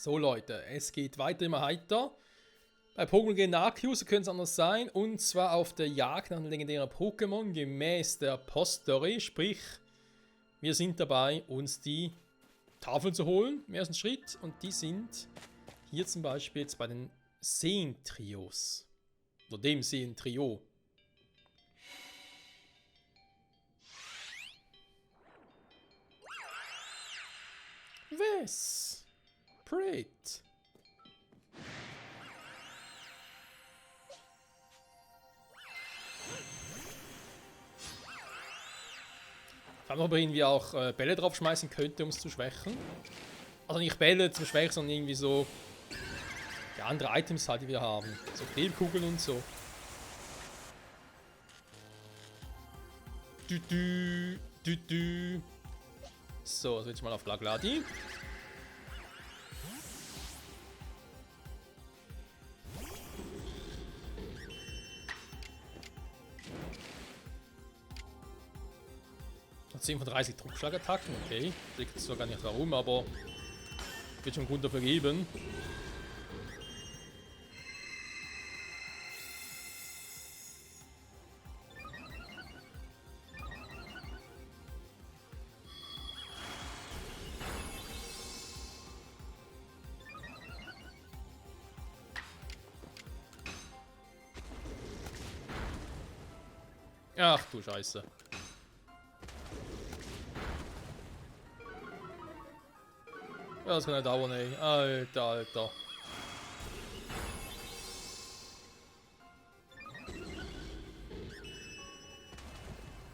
So Leute, es geht weiter immer heiter. Bei Pokémon gehen Arceus, so könnte es anders sein. Und zwar auf der Jagd nach einem legendären Pokémon gemäß der Poststory. Sprich, wir sind dabei, uns die Tafeln zu holen im ersten Schritt. Und die sind hier zum Beispiel jetzt bei den Seen-Trios. Oder dem Seen-Trio. Wes? Prit. Vor allem, ob er irgendwie auch Bälle draufschmeißen könnte, um es zu schwächen. Also nicht Bälle zum Schwächen, sondern irgendwie so ja, andere Items halt, die wir haben. So Klebkugeln und so. So, also jetzt mal auf Glagladi. Hat 10 von 30 Druckschlagattacken, okay. Ich weiß zwar gar nicht warum, aber wird schon einen Grund dafür geben. Ach du Scheiße. Ja, das kann ja dauern, ey. Alter, Alter.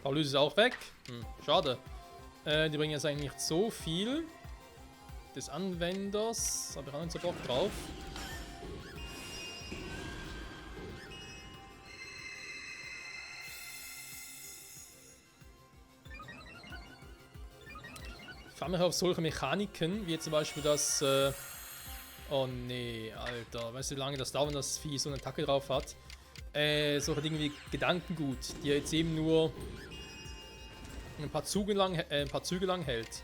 Paralyse ist auch weg. Schade. Die bringen jetzt eigentlich nicht so viel. Des Anwenders. Habe ich auch nicht so Bock drauf. Vor allem auf solche Mechaniken, wie zum Beispiel das. Oh nee, Alter. Weißt du, wie lange das dauert, wenn das Vieh so eine Attacke drauf hat? Solche Dinge wie Gedankengut, die er jetzt eben nur ein paar Züge lang hält.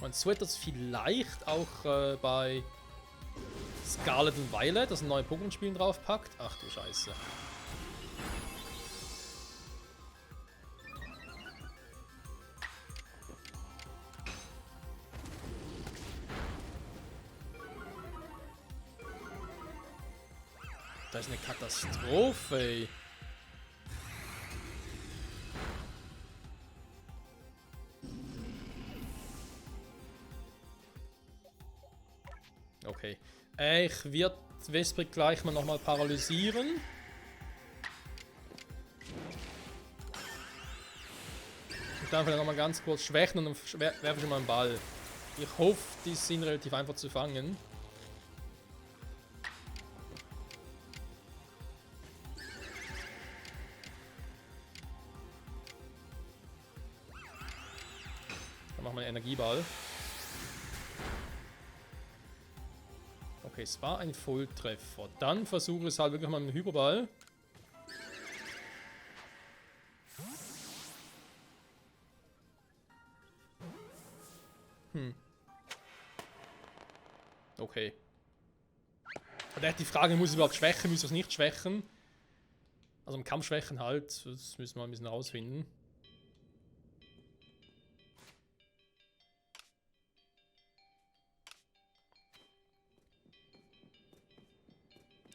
Und so etwas vielleicht auch bei Scarlet und Violet, das ein neues Pokémon-Spielen draufpackt. Ach du Scheiße. Das ist eine Katastrophe, ey. Okay. Ich werde Vesprit gleich mal nochmal paralysieren. Und dann vielleicht nochmal ganz kurz schwächen und dann werfe ich mal einen Ball. Ich hoffe, die sind relativ einfach zu fangen. Dann machen wir einen Energieball. Okay, es war ein Volltreffer. Dann versuche ich es halt wirklich mal mit dem Hyperball. Okay. Aber die Frage, muss ich überhaupt schwächen, muss ich es nicht schwächen? Also im Kampf schwächen halt, das müssen wir ein bisschen rausfinden.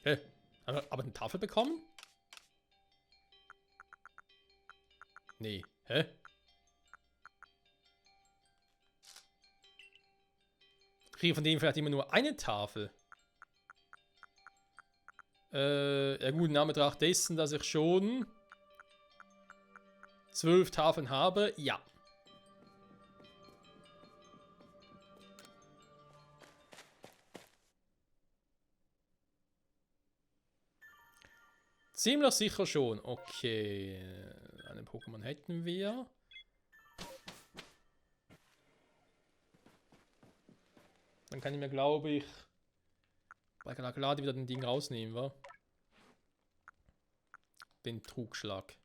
Hä? Aber eine Tafel bekommen? Nee. Hä? Kriege von denen vielleicht immer nur eine Tafel? Ja gut, in Anbetracht dessen, dass ich schon 12 Tafeln habe, ja. Ziemlich sicher schon. Okay. Einen Pokémon hätten wir. Dann kann ich mir, glaube ich, bei Glagladi wieder den Ding rausnehmen, wa? Den Trugschlag.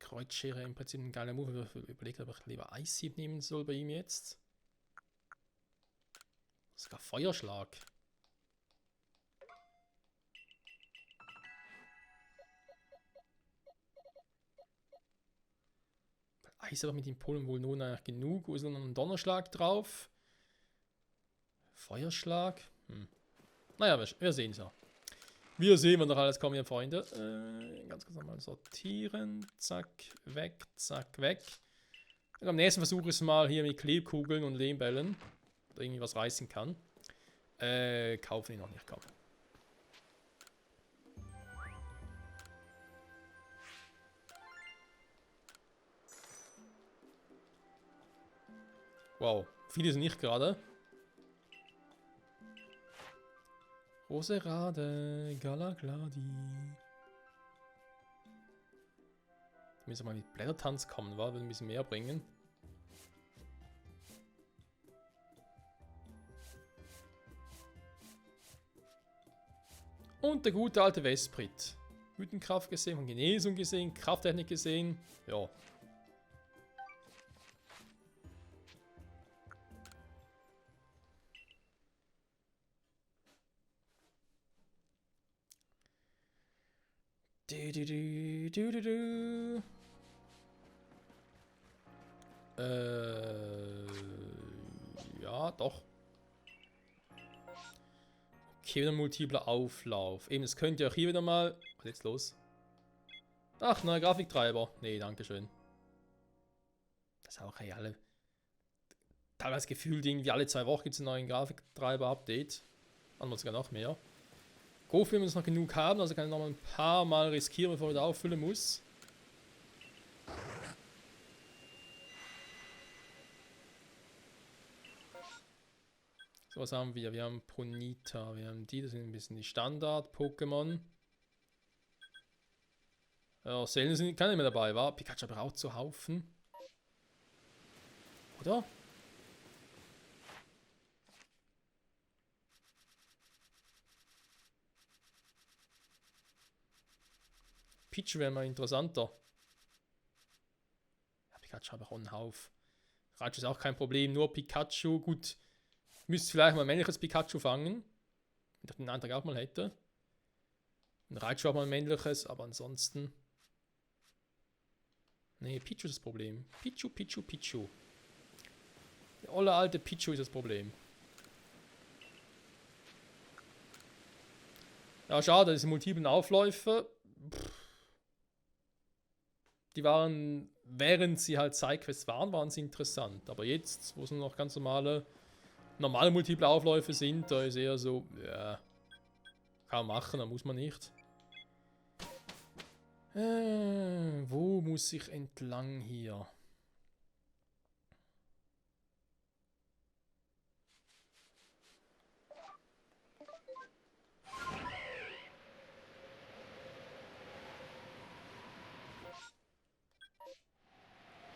Kreuzschere im Prinzip ein geiler Move. Ich überlege, ob ich lieber Eishieb nehmen soll bei ihm jetzt. Sogar Feuerschlag. Eis aber mit den Polen wohl nur noch genug. Wo ist noch ein Donnerschlag drauf? Feuerschlag? Naja, wir sehen es ja. Wir sehen, was noch alles kommen, ihr Freunde. Ganz kurz nochmal sortieren. Zack, weg, zack, weg. Und am nächsten versuche ich es mal hier mit Klebkugeln und Lehmbällen. Oder irgendwie was reißen kann. Kaufen ihn noch nicht, komm. Wow, viele sind nicht gerade. Roserade, Galagladi. Da müssen wir mal mit Blättertanz kommen, wa? Will ein bisschen mehr bringen. Und der gute alte Vesprit. Wütenkraft gesehen, von Genesung gesehen, Krafttechnik gesehen. Ja. Ja, doch. Okay, wieder multipler Auflauf. Eben, das könnt ihr auch hier wieder mal... Was ist jetzt los? Ach, neuer Grafiktreiber. Nee, dankeschön. Das ist auch alle... Teilweise gefühlt irgendwie alle 2 Wochen gibt es einen neuen Grafiktreiber-Update. Manchmal sogar noch mehr. Gofi, wenn wir es noch genug haben, also kann ich noch mal ein paar Mal riskieren, bevor ich da auffüllen muss. So, was haben wir? Wir haben Ponyta, wir haben die, das sind ein bisschen die Standard-Pokémon. Ja, Selen sind keine mehr dabei, war. Pikachu aber auch zu Haufen. Oder? Pichu wäre mal interessanter. Ja, Pikachu habe ich auch einen Haufen. Raichu ist auch kein Problem, nur Pikachu. Gut, müsste vielleicht mal ein männliches Pikachu fangen. Wenn ich den Antrag auch mal hätte. Ein Raichu auch mal ein männliches, aber ansonsten... Nee, Pichu ist das Problem. Pichu, Pichu, Pichu. Der olle alte Pichu ist das Problem. Ja, schade, diese multiplen Aufläufe... Die waren, während sie halt Sidequests waren sie interessant. Aber jetzt, wo es nur noch ganz normale multiple Aufläufe sind, da ist eher so, ja, kann man machen, da muss man nicht. Wo muss ich entlang hier?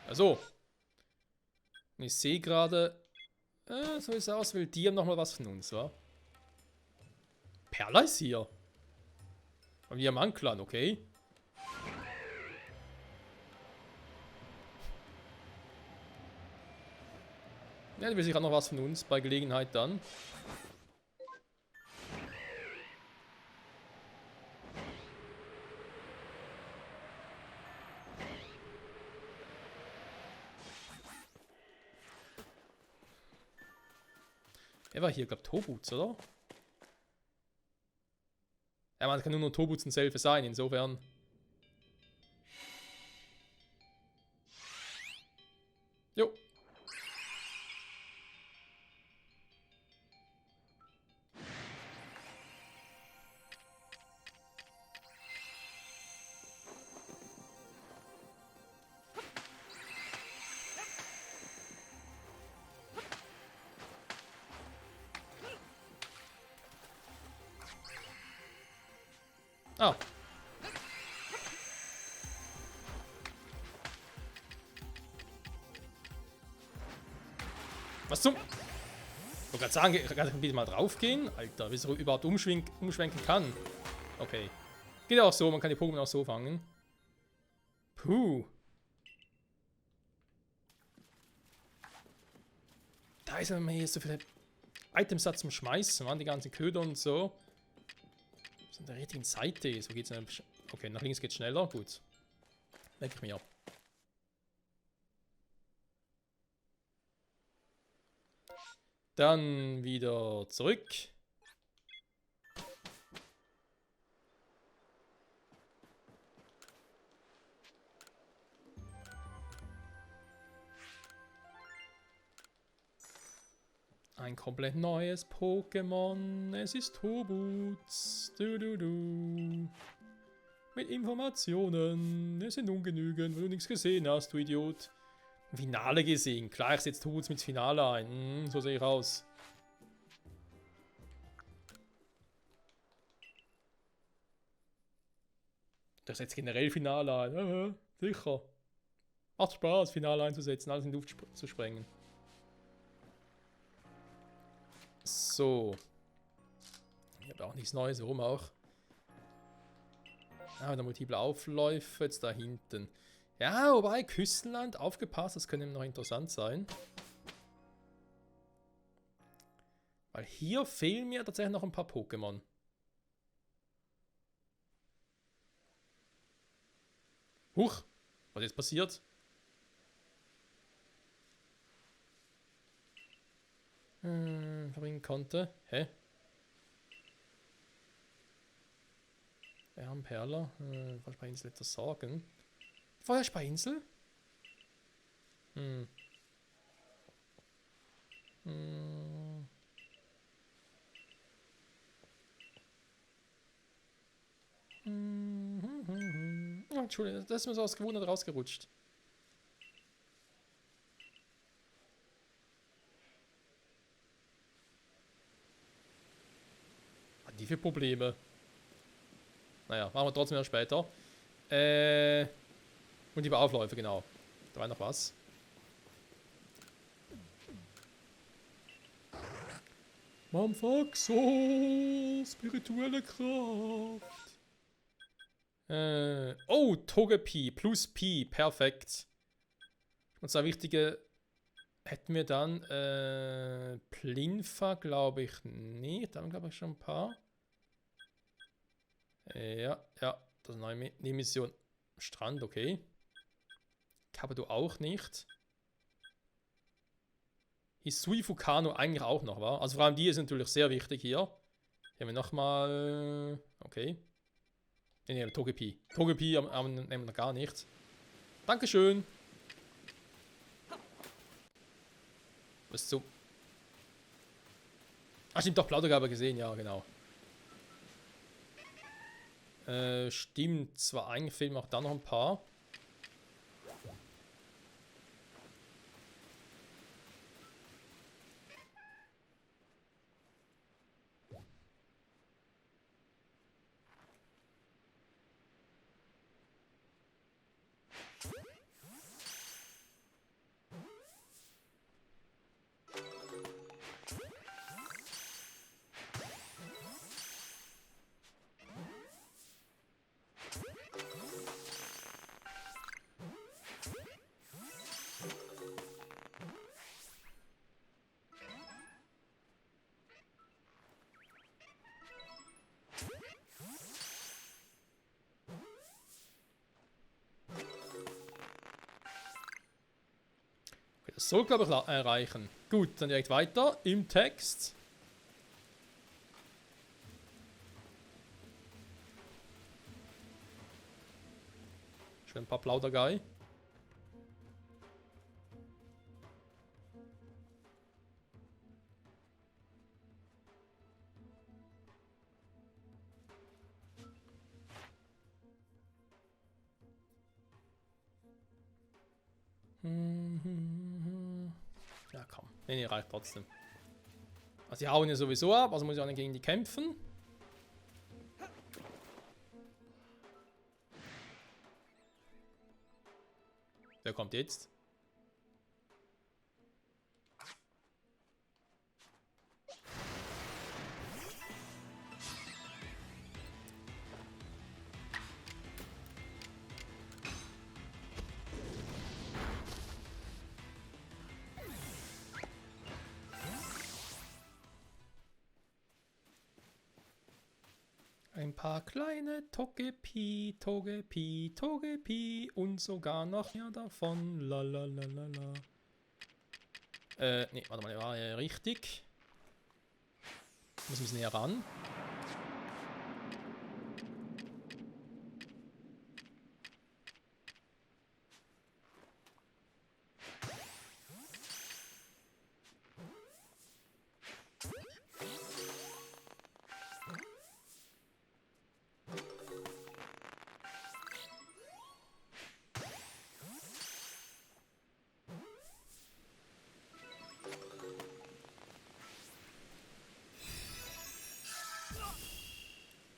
Also, ich sehe gerade, so wie es aus will, die haben nochmal was von uns, wa? Perla ist hier. Und wir haben Anklan, okay. Ja, die will sich auch noch was von uns, bei Gelegenheit dann. Er war hier, glaube ich, Tobuts, oder? Ja, man kann nur noch Tobuts und Selfe sein, insofern. Jo. Ah. Was zum... Ich wollte gerade sagen, kann ich bitte mal drauf gehen? Alter, wie es überhaupt umschwenken kann. Okay. Geht auch so, man kann die Pokémon auch so fangen. Puh. Scheiße, wenn man hier so viele Items hat zum Schmeißen, waren die ganzen Köder und so. So an der richtigen Seite. So geht's dann. Okay, nach links geht's schneller. Gut. Denke ich mir. Dann wieder zurück. Ein komplett neues Pokémon. Es ist Tobuts. Mit Informationen. Es sind ungenügend, weil du nichts gesehen hast, du Idiot. Finale gesehen. Klar, ich setze Tobuts mit Finale ein. So sehe ich aus. Ich setze generell Finale ein. Sicher. Macht Spaß, Finale einzusetzen, alles in die Luft zu sprengen. So. Ich habe auch nichts Neues, warum auch? Ah, der multiple Aufläufe jetzt da hinten. Ja, wobei, Küstenland, aufgepasst, das könnte noch interessant sein. Weil hier fehlen mir tatsächlich noch ein paar Pokémon. Huch, was ist jetzt passiert? Verbringen konnte. Hä? Perler. Feuerspeinsel etwas sagen. Feuerspeinsel? Oh, Entschuldigung, das ist mir so aus Gewohnheit rausgerutscht. Hat die für Probleme? Naja, machen wir trotzdem erst später. Und die Aufläufe, genau. Da war noch was. Mamfaxo, spirituelle Kraft. Oh, Togepi plus Pi, perfekt. Und zwei wichtige hätten wir dann. Plinfa glaube ich nicht. Da haben wir glaube ich schon ein paar. Ja, das ist eine neue Mission. Strand, okay. Kabado auch nicht. Hisui Fukano eigentlich auch noch, war. Also vor allem die ist natürlich sehr wichtig hier. Hier haben wir nochmal. Okay. Ne, Togepi. Togepi nehmen wir noch gar nicht. Dankeschön. Was zum. Ah, stimmt, doch, Plaudergabe gesehen, ja, genau. Stimmt, zwar eigentlich fehlen mir auch da noch ein paar. Das soll, glaube ich, erreichen. Gut, dann direkt weiter im Text. Schön ein paar Plaudergei. Ja, komm. Nee, reicht trotzdem. Also die hauen ja sowieso ab, also muss ich auch nicht gegen die kämpfen. Wer kommt jetzt? ein paar kleine Togepi, Togepi, Togepi und sogar noch mehr davon. Lalalala. Nee, warte mal, war ja richtig. Muss ein bisschen näher ran.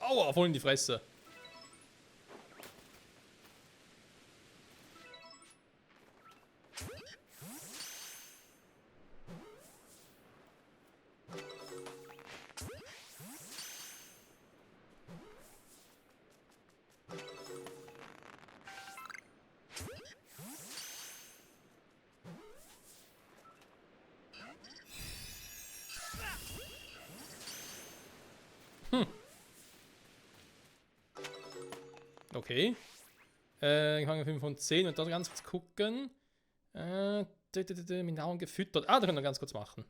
Aua, voll in die Fresse. Okay. Ich fange 5 von 10 und da ganz kurz gucken. Mit Nahrung gefüttert. Ah, da können wir ganz kurz machen.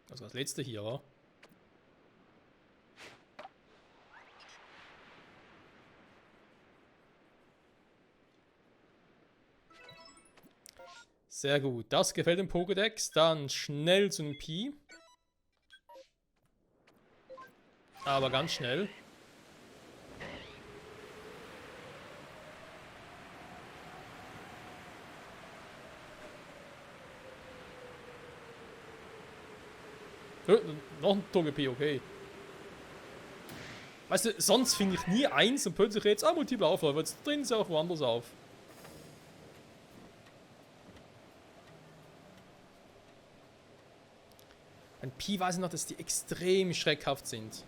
Das war das letzte hier, oder? Sehr gut. Das gefällt dem Pokédex. Dann schnell zu einem Pi. Aber ganz schnell. Noch ein Togepi, okay. Weißt du, sonst finde ich nie eins und plötzlich jetzt, multiple Aufläufe. Jetzt drin ist ja auch woanders auf. Ein Pi weiß ich noch, dass die extrem schreckhaft sind.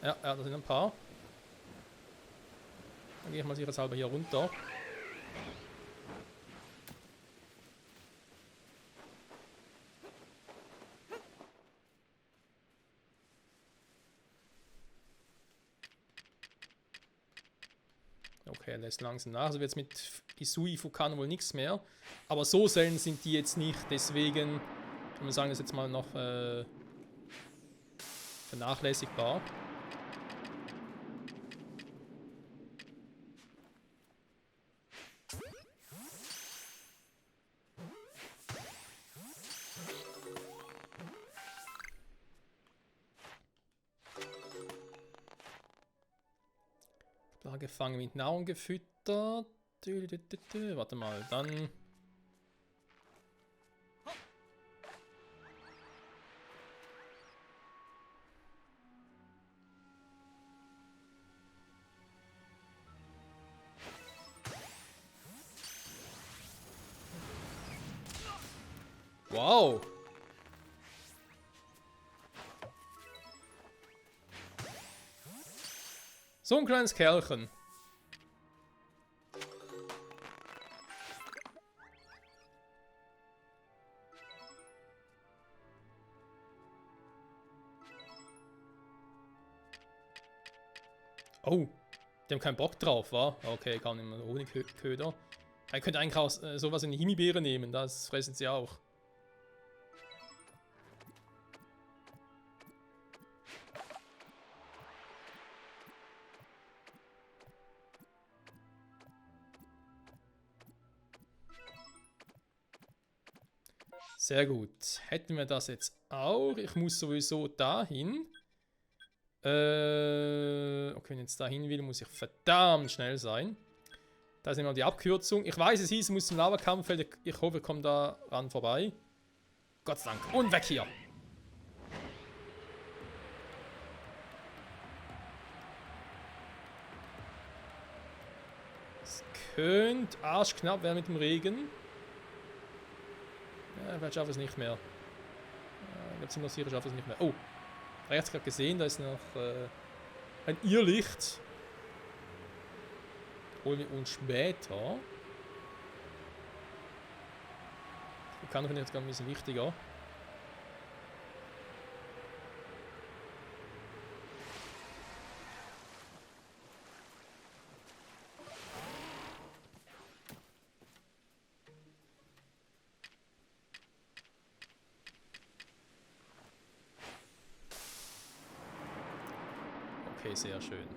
Ja, da sind ein paar. Dann gehe ich mal sicherheitshalber hier runter. Okay, er lässt langsam nach. Also wird jetzt mit Isui Fukano wohl nichts mehr. Aber so selten sind die jetzt nicht. Deswegen kann man sagen, das ist jetzt mal noch vernachlässigbar. Da gefangen, mit Nahrung gefüttert. Warte mal, dann. Wow. So ein kleines Kerlchen. Oh, die haben keinen Bock drauf, wa? Okay, kann immer ohne Köder. Er könnte eigentlich auch sowas in die Himbeere nehmen, das fressen sie auch. Sehr gut. Hätten wir das jetzt auch? Ich muss sowieso dahin. Okay, wenn ich jetzt dahin will, muss ich verdammt schnell sein. Da ist immer die Abkürzung. Ich weiß, es hieß, ich muss zum Lavakampffeld. Ich hoffe, ich komme da ran vorbei. Gott sei Dank. Und weg hier. Es könnte arschknapp werden mit dem Regen. Ja, vielleicht schaffe ich es nicht mehr. Ich glaube, ziemlich sicher schafft es nicht mehr. Oh, rechts gerade gesehen, da ist noch ein Irrlicht. Holen wir uns später. Die kann finde ich jetzt gar ein bisschen wichtiger. Okay, sehr schön.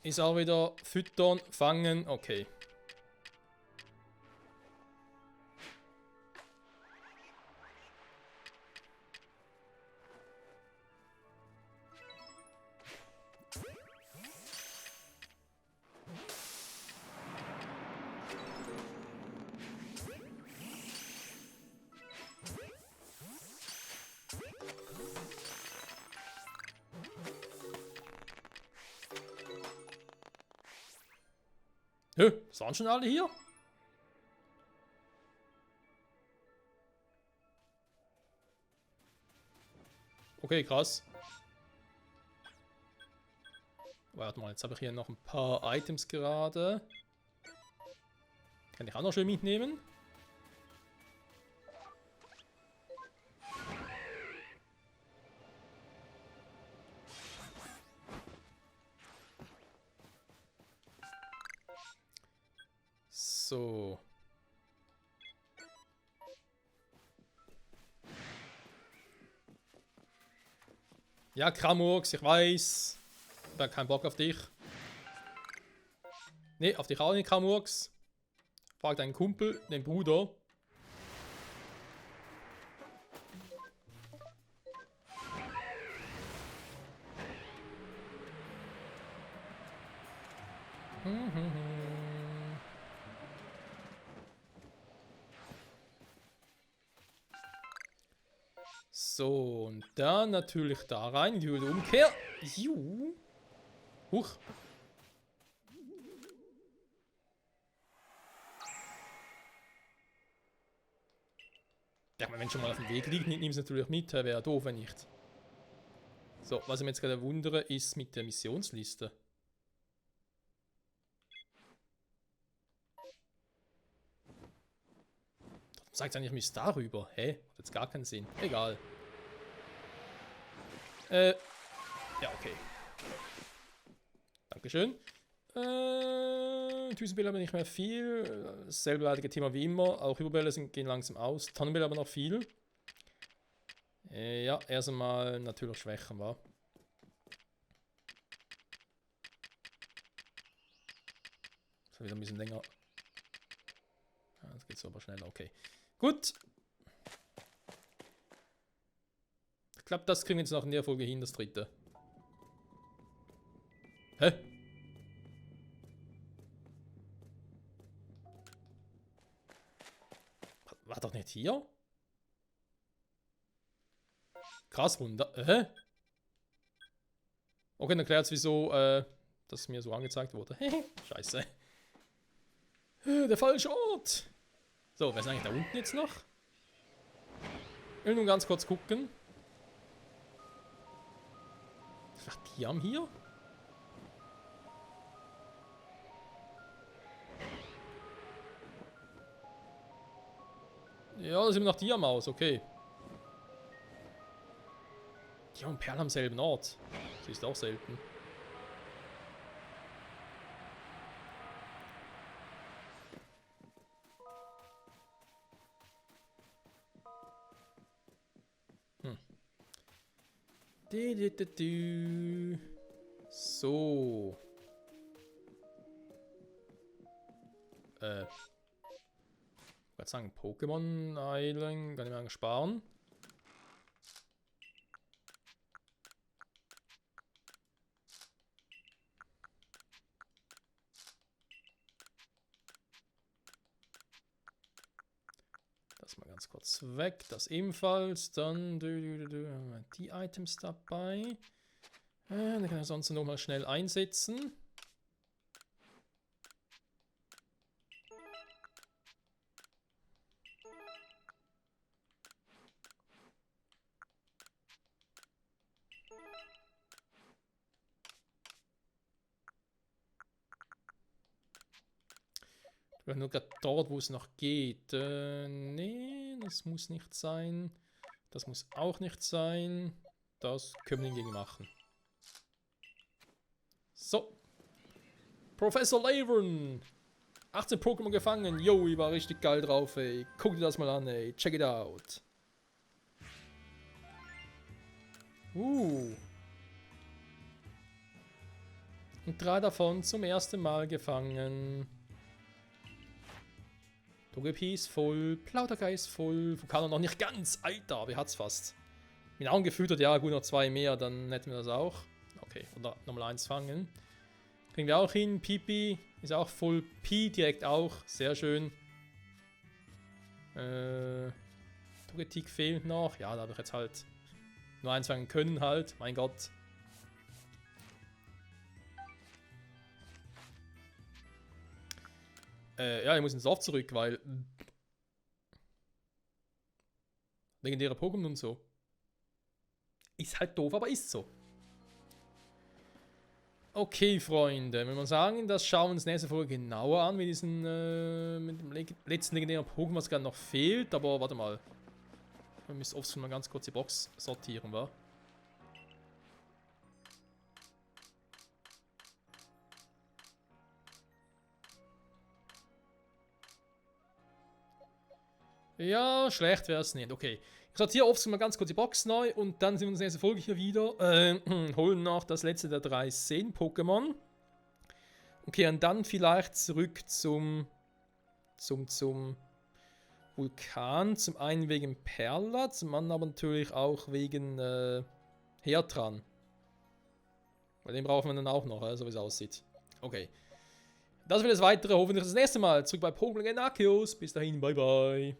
Ist auch wieder füttern, fangen, okay. Hä? Sind schon alle hier? Okay, krass. Warte mal, jetzt habe ich hier noch ein paar Items gerade. Kann ich auch noch schön mitnehmen. So. Ja, Kramurks, ich weiß. Ich habe keinen Bock auf dich. Nee, auf dich auch nicht, Kramurks. Frag deinen Kumpel, den Bruder. So, und dann natürlich da rein, in die Höhle Umkehr. Juhu. Huch. Ja, wenn schon mal auf dem Weg liegt, nimm es natürlich mit, wäre doof, wenn nicht. So, was ich mir jetzt gerade wundere, ist mit der Missionsliste. Sagt eigentlich Mist darüber? Hä? Hat jetzt gar keinen Sinn. Egal. Ja, okay. Dankeschön. Düsenbälle aber nicht mehr viel. Selbstwertige Thema wie immer. Auch Überbälle gehen langsam aus. Tannenbälle aber noch viel. Ja, erst einmal natürlich schwächen, wa? Das wieder ein bisschen länger. Ja, das geht so aber schneller. Okay. Gut. Ich glaube, das kriegen wir jetzt noch in der Folge hin, das dritte. Hä? War doch nicht hier? Krass, Wunder. Hä? Okay, dann erklärt es, wieso das mir so angezeigt wurde. Scheiße. Der falsche Ort. So, wer ist eigentlich da unten jetzt noch? Ich will nur ganz kurz gucken. Ach, die haben hier? Ja, da sind wir nach die am Aus, okay. Die haben Perlen am selben Ort. Das ist auch selten. So. Ich würde sagen, Pokémon Island kann ich mir sparen. Das mal ganz kurz weg. Das ebenfalls. Dann die Items dabei. Dann kann ich sonst noch mal schnell einsetzen. Oder nur gerade dort, wo es noch geht. Nee, das muss nicht sein. Das muss auch nicht sein. Das können wir hingegen machen. So. Professor Lavern. 18 Pokémon gefangen. Yo, ich war richtig geil drauf, ey. Guck dir das mal an, ey. Check it out. Und 3 davon zum ersten Mal gefangen. Togepi ist voll, Plaudergeist ist voll, Vulcano noch nicht ganz. Alter, wer hat's fast? Mit Augen gefüttert, ja gut, noch 2 mehr, dann hätten wir das auch. Okay, oder nochmal 1 fangen. Kriegen wir auch hin, Pipi ist auch voll, Pi direkt auch, sehr schön. Togetic fehlt noch, ja, da habe ich jetzt halt nur 1 fangen können halt, mein Gott. Ja, ich muss ins Dorf zurück, weil legendäre Pokémon und so. Ist halt doof, aber ist so. Okay, Freunde, wenn wir sagen, das schauen wir uns nächste Folge genauer an, mit diesen, mit dem letzten legendären Pokémon, was gerade noch fehlt. Aber warte mal. Wir müssen oft mal ganz kurz die Box sortieren, wa? Ja, schlecht wäre es nicht. Okay. Ich sortiere oft mal ganz kurz die Box neu und dann sind wir in der nächsten Folge hier wieder. Holen noch das letzte der 3 Seen-Pokémon. Okay, und dann vielleicht zurück zum Vulkan. Zum einen wegen Perla, zum anderen aber natürlich auch wegen Hertran. Weil den brauchen wir dann auch noch, so wie es aussieht. Okay. Das wird das Weitere hoffentlich das nächste Mal. Zurück bei Pokémon Arceus. Bis dahin, bye bye.